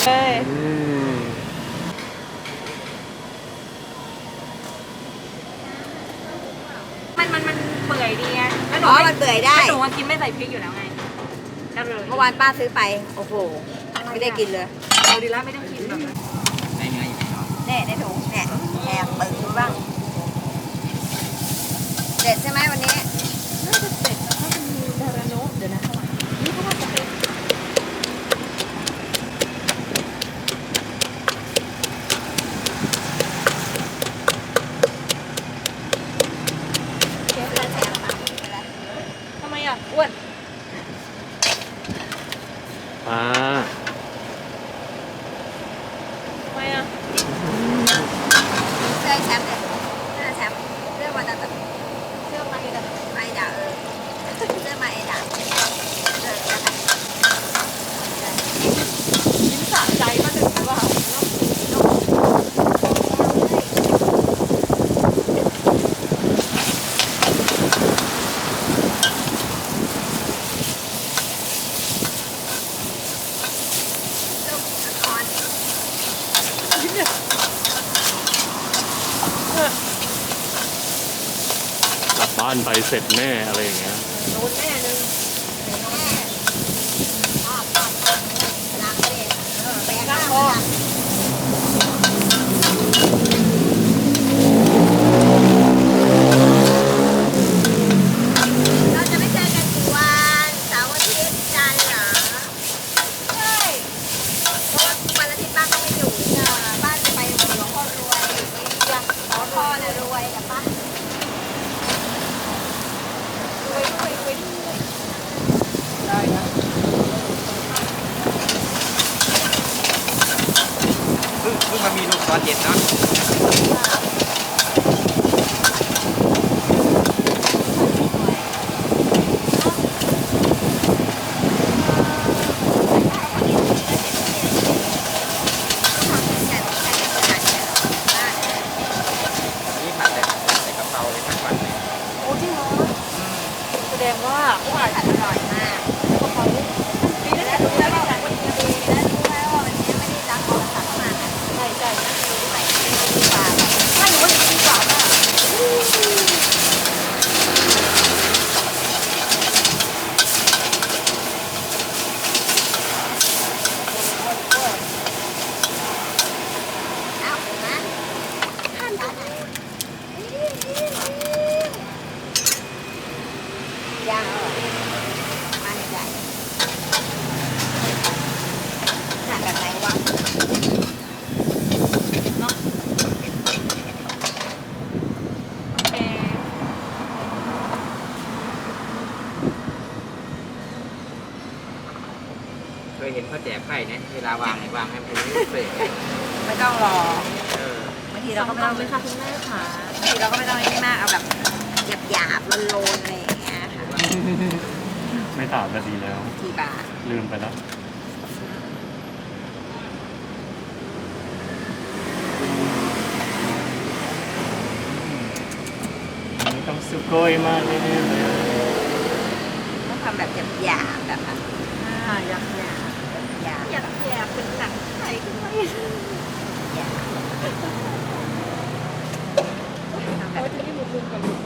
มันเปื่อยดีไงแล้วหนูมันเปื่อยได้หนูกินไม่ใส่พริกอยู่แล้วไงเมื่อวานป้าซื้อไปโอ้โหไม่ได้กินเลยเอาดีละไม่ต้องกินแบบนั้นในถุงเนี่ยแอบเปิดดูบ้างเด็ดใช่ไหมวันนี้น่าจะเสร็จแล้วก็มีดาราโนเดี๋ยวนะข้างหลังนี่เขาว่าจะเป็นทำไมอ่ะอ้วนทำไมอ่ะเสื้อแชมป์เนี่ยเสื้อแชมป์เสื้อมาจากเชื่อมาเลยไอด่าเสื้อมาไอด่ายิ้มสะใจมาถึงหรือเปล่ากลับบ้านไปเสร็จแน่อะไรอย่างเงี้ยโดนแน่นึงแปลงร่างพอเราจะไม่เจอกันกี่วันเสาร์อาทิตย์จันทร์เหรอใช่เพราะว่าวันอาทิตย์ป้าก็ไม่อยู่บ้านจะไปหลวงพ่อรวยหลวงพ่อน่ะรวยกับป้ารวยได้นะเพิ่งมามีลูกตอนเย็นเนาะนี่ผัดเลยใส่กะเพราเลยทั้งวันเลยโอ้จริงเหรอแสดงว่าผัดอร่อยมากดีนะเนี่ยรู้แล้วว่าวันนี้ดีแล้วรู้แล้วว่าวันนี้ไม่ได้รับโทรศัพท์มาใช่ดีกว่าถ้าหนูว่าดีกว่าป่ะเอานะท่านจะย่างมันใหญ่หนักแบบไหนวะเคยเห็นเขาแจกไพ่เนี่ยเวลาวางให้มันเป็นเศษ ไม่ต้องรอบางทีเราก็ไม่ต้อง ไม่ค่ะคุณแม่ค่ะ บางทีเราก็ไม่ต้องนี่มากเอาแบบหยาบๆโลนๆอะไรอย่างเงี้ยค่ะ ไม่ถามก็ดีแล้วกี่บาทลืมไปแล้วนี่ต้องสุโกยมากเลยเนี่ยต้องทำแบบหยาบๆแบบค่ะอยากหยาบอยากแย่เป็นหนังไทยด้วยหยาบเขาจะไม่มุมกับมุม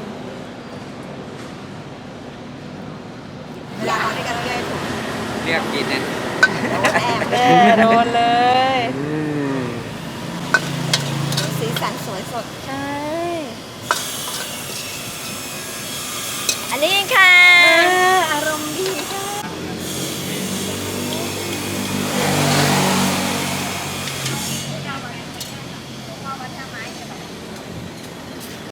เวลาเราด้วยกันเราเลยถูก เรียกกินเนี่ย โดนเลย สีสันสวยสดใช่อันนี้ค่ะ